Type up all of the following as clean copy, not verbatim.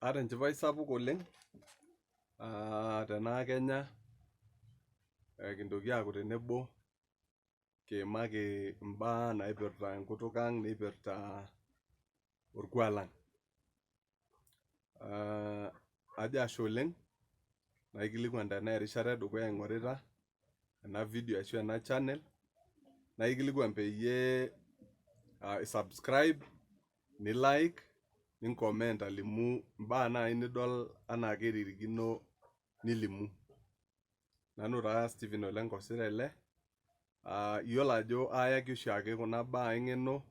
Aata enchipai sapuk oleng tenaa Kenya kintoki aaku tenebo kiimaki imbaa naipirta enkutuk ang' neipirta orkuak lang'. Ajo ashe oleng' naikilikuan tenaa erishata edukuya ing'orita ena video ashu ena channel, naikilikuan peyie isubscribe, nilike, ninkomment alimu imbaa nai nidol anaa keririkino nilimu. Nanu taa Stephen Ole Nkosira ele, iyiolo ajo ayaki oshiake kuna baa eng'eno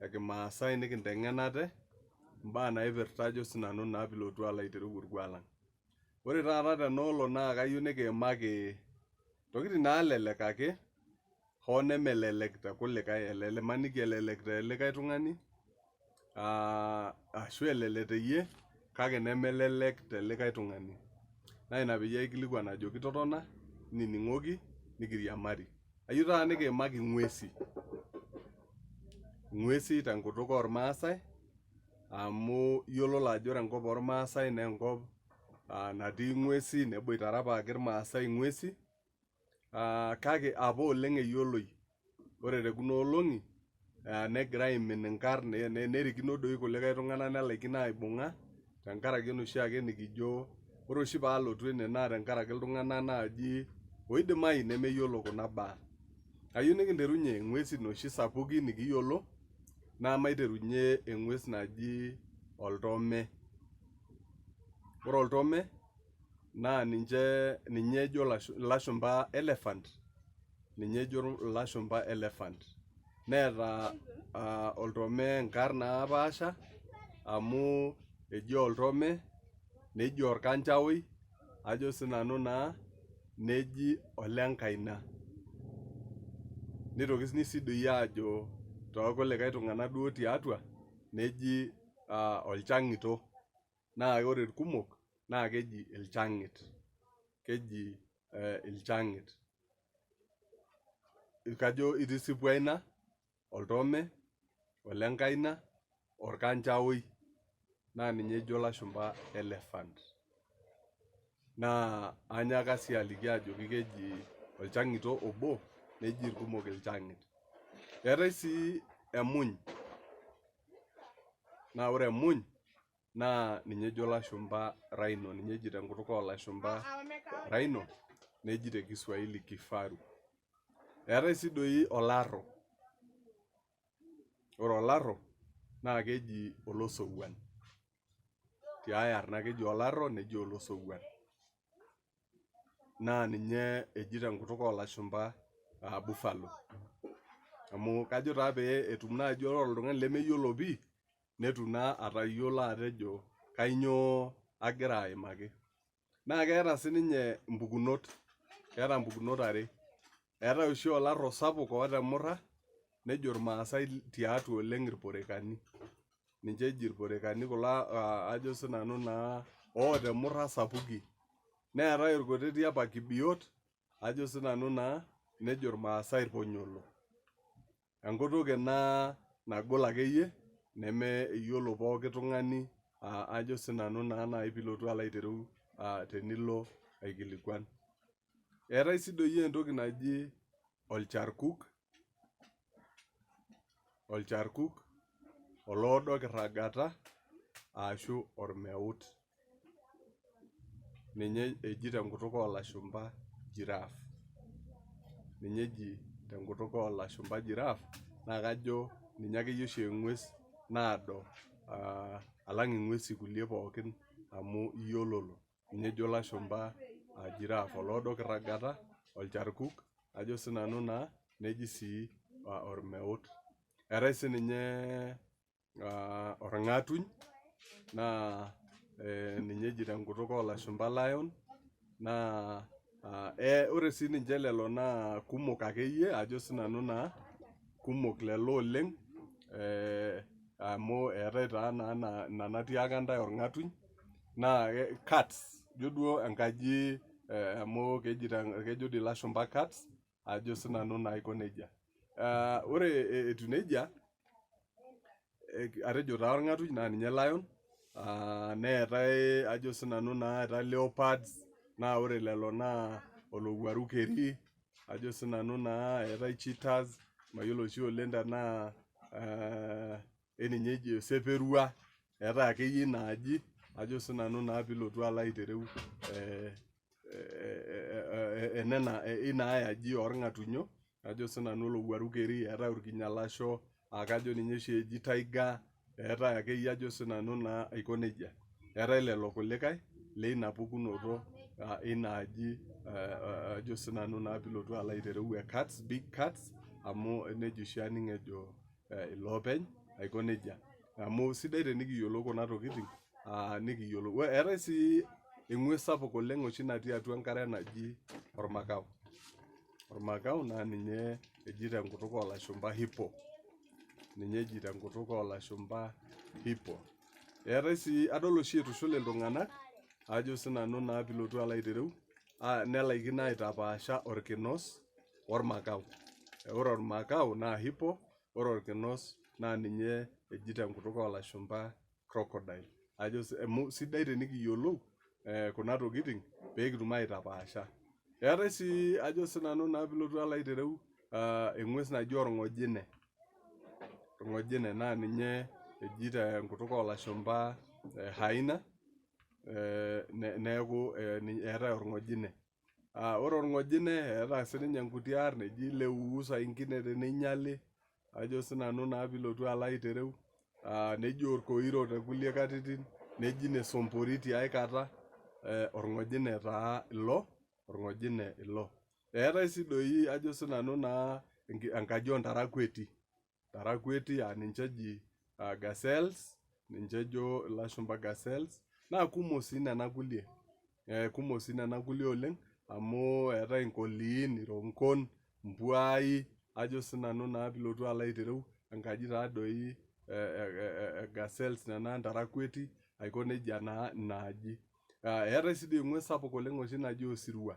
ekimaasai nikinteng'enate, imbaa naipirta ajo sinanu naa pilotu alo aitereu orkuak lang'. Ore taata tenaolong' naa kayieu nikiimaki ntokitin naalelek ake, hoo nemelelek tekulikae, imaniki elelek telikae tung'ani ashu elelek teyie kake nemelelek telikae tung'ani. Naa ina peyie aikilikuan ajoki totona, nining'oki, nikiriamari. Ayieu taata nikiimaki ng'uesi. Ng'uesi tenkutuk ormaasai, amu iyiololo ajo ore enkop ormaasai nenkop natii ng'uesi, neboitare apake irmaasai ng'uesi, kake apa oleng eyioloi. Ore tekuna olong'i, negira aimin inkarn nerikino doi kulikae tung'anak nelaikino aibung'a, tenkaraki enoshiake nikijo ore oshi paalotu ene naa tenkaraki iltung'anak naaji oidimayu nemeyiolo kuna baa. Ayieu nikinterunye ng'uesin oshi sapukin nikiyiolo, naa maiterunye eng'ues naji oltome. Ore oltome naa ninye ejo ilashumpa elephant, ninye ejo ilashumpa elephant. Neeta oltome nkarn napaasha amu eji oltome, neji orkanchaoi, ajo sinanu naa, neji olenkaina. Nitokini si doi ajo tokulikae tung'anak duo tiatua, neji olchang'ito. Naa ore irkumok, naa keji ilchang'it. Keji ilchang'it. Kajo itisipua ina, oltome, olenkaina, orkanchaoi, naa ninye ejo ilashumpa elephant. Naa anyaaka si aliki ajoki keji olchang'ito obo, neji irkumok ilchang'it. Eetae si emuny. Na ore emuny, naa ninye ejo ilashumpa rhino, ninye eji tenkutuk olashumpa rhino, neji te Kiswahili kifaru. Eetae si doi olarro. Ore olarro, naa keji olosowuan. Tiai arna keji olarro, neji olosowuan. Naa ninye eji tenkutuk olashumpa buffalo. Amu kajo taa pee etum naji ore oltung'ani lemeyiolo pi, netum naa atayiolo atejo kanyioo agira aimaki. Na keeta sininye impukunot, keeta mpukunot are. Eetae oshi olarro sapuk oota emurra, nejo irmaasai tiatua oleng irporekani. Ninche eji irporekani kulo ajo sinanu naa oota emurra sapuki. Neetae irkutiti apakibiot, ajo sinanu naa, nejo irmaasai irponyolo. Enkutuk ina nagol akeyie, nemeyiolo pooki tung'ani, ajo sinanu naa nai pilotu alo aitereu tenilo aikilikuan. Eetae si doi entoki naji olcharkuk, oloodo kirragata, ashu ormeut. Ninye eji tenkutuk olashumpa giraffe. Ninye eji tenkutuk olashumpa giraffe, na kajo ninye akeyie oshi eng'ues naado alang ing'uesi kulie pookin amu iyiololo. Ninye ejo ilashumpa giraffe, oloodo kirragata, olcharkuk, ajo sinanu naa, neji si ormeut. Eetae sininye orng'atuny, naa ninye eji tenkutuk olashumpa lion, naa ore sininche lelo naa kumok akeyie, ajo sinanu naa, kumok lelo oleng, amu eetae taa naa ina natiaka ntae orng'atuny, naa cats, jo duo enkaji amu kejo di lashumpa cats, ajo sinanu naa aiko nejia. Ore etiu nejia, atejo taa orng'atuny naa ninye lion, neetae ajo sinanu naa eetae leopards, naa ore lelo naa olowuaru keri, ajo sinanu naa eetae cheetahs, mayiolo oshi oleng tenaa eninye eji eseperua, eetae akeyie inaaji, ajo sinanu naa pilotu alo aitereu enena inai aji orng'atunyo, ajo sinanu olowuaru keri, eetae orkinyalasho, kajo ninye oshi eji tiger, eetae akeyie ajo sinanu naa aiko nejia. Eetae lelo kulikae leina pukunoto inaaji, ajo sinanu naa pilotu alo aitereu cats, big cats, amu nejia oshi aning ejo iloopeny aiko nejia. Amu sidai tenikiyiolou kuna tokiting, nikiyiolou. Eetae sii eng'ues sapuk oleng oshi natii atua enkare naji ormakau. Ormakau naa ninye eji tenkutuk olashumpa hippo. Ninye eji tenkutuk olashumpa hippo. Eetae sii adol oshi itushul iltung'anak, ajo sinanu naa pilotu alo aitereu, nelaikino aitapaasha orkinos ormakau. Ore ormakau naa hippo, ore orkinos naa ninye eji tenkutuk olashumpa crocodile. Amu sidai tenikiyiolou kuna tokiting pekitum aitapaasha. Eetae sii ajo sinanu naa pilotu alo aitereu eng'ues naji orng'ojine. Orng'ojine naa ninye eji tenkutuk olashumpa hyena, neeku eetae orng'ojine. Ore orng'ojine eetae sininye enkuti aar neji lewuus saingine teneinyali, ajo sinanu naa pilotu alo aitereu, neji orkoiro tekulie katitin, neji nesompori tiai kata, orng'ojine taa ilo, orng'ojine ilo. Eetae si doi ajo sinanu naa enkaji ontarakweti. Tarakweti ninche eji gazelles, ninche ejo ilashumpa gazelles, naa kumok sii nena kulie. Kumok sii nena kulie oleng, amu eetae inkoliin, ironkon, impuai, ajo sinanu naa pilotu alo aitereu, enkaji tadoi gazelles nena entarakweti, aiko nejia naa inaaji. Eetae si dii eng'ues sapuk oleng oshi naji osirua.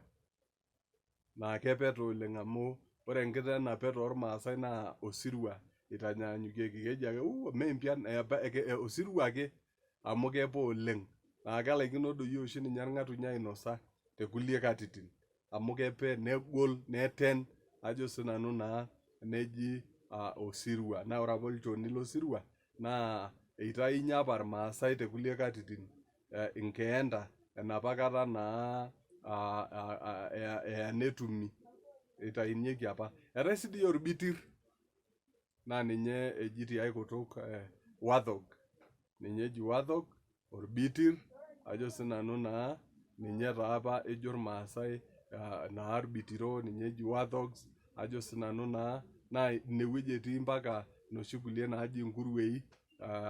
Naa kepet oleng amu ore enkiteng napet tormaasai naa osirua itanyanyukieki. Keji ake mempian, osirua ake amu kepe oleng. Naa kelaikino doi oshi ninye irng'atunyo ainosa tekulie katitin. Amu kepe, negol, neten, ajo sinanu naa neji osirua. Na ore apa olchoni losirua, naa eitayunye apa irmaasai tekulie katitin inkeenta enapa kata naa eya netumi. Itayunyeki apa. Eetae si dii orbitir, naa ninye eji tiai kutuk warthog. Ninye eji warthog, orbitir, ajo sinanu naa ninye taapa ejo irmaasai naa irbitiro, ninye eji warthogs, ajo sinanu naa inewueji etii mpaka noshi kulie naji inkuruei,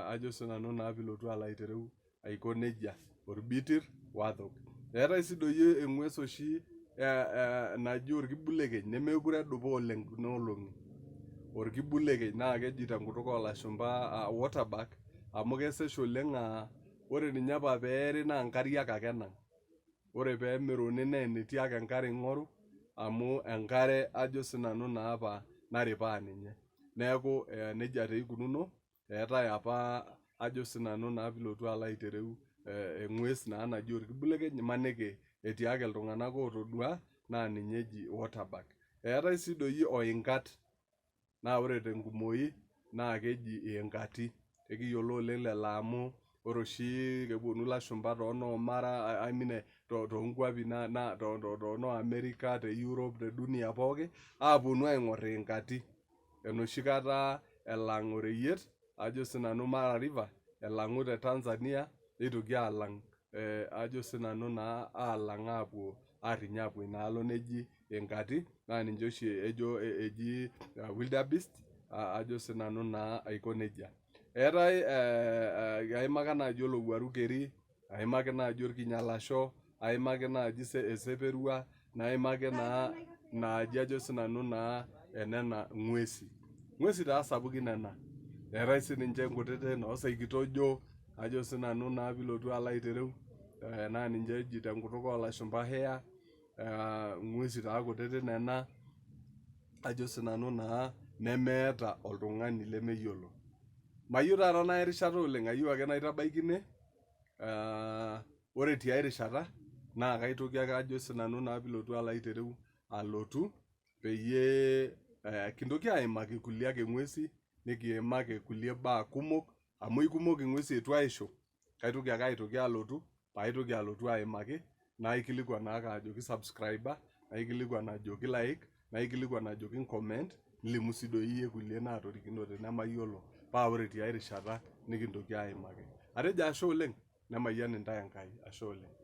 ajo sinanu naa pilotu alo aitereu aiko nejia. Orbitir, warthog. Eetae si doi eng'ues oshi naji orkibulekeny, nemekure edupa oleng kuna olong'i. Orkibulekeny naa keji tenkutuk olashumpa waterback, amu kesesh oleng ore ninye apa peeri naa nkariak ake enang'. Ore pemeruni naa enetii ake enkare ing'oru, amu enkare ajo sinanu naapa naripaa ninye. Neeku nejia taa ikununo, eetae apa ajo sinanu naa pilotu alo aitereu eng'ues naa naji orkibulekeny, imaniki etii ake iltung'anak otodua, naa ninye eji waterback. Eetae si doi oinkat, naa ore tenkumoyu naa keji iinkati. Ekiyiolo oleng lelo amu ore oshi keponu ilashumpa tonoo mara, tonkwapi tonoo America, te Europe, te dunia pooki, aponu aing'or iinkati. Enoshi kata elang' oreyiet, ajo sinanu Mara river, elang'u te Tanzania, nitoki alang' ajo sinanu naa alang' apuo arrinye apuo inaalo neji iinkati, naa ninche oshi eji wildebeest, ajo sinanu naa aiko nejia. Eetae aimaka naji olowuaru keri, aimaki naji orkinyalasho, aimaki naji eseperua, naimaki naa naaji ajo sinanu naa enena ng'uesi. Ng'uesi taa sapukin nena. Eetae sininche nkutitik noosaikitojo, ajo sinanu naa pilotu alo aitereu, naa ninche eji tenkutuk olashumpa hare, ng'uesi taa kutitik nena, ajo sinanu naa nemeeta oltung'ani lemeyiolo. Mayieu taata naya erishata oleng, ayieu ake naitabaikine ore tiai rishata naa kaitoki ake ajo sinanu naa pilotu alo aitereu alotu peyie kintoki aimaki kulie ake ng'uesi nikiimaki kulie baa kumok amu ikumok ing'uesi etu aisho kaitoki ake aitoki alotu paitoki alotu aimaki naikilikuan ake ajoki subscriber naikilikuan ajoki like naikilikuan ajoki comment nilimu sii doi iyie kulie naatorikinote nemayiolo paa ore tiai rishata nikintoki aimaki. Atejo ashe oleng, nemayian intae Enkai, ashe oleng.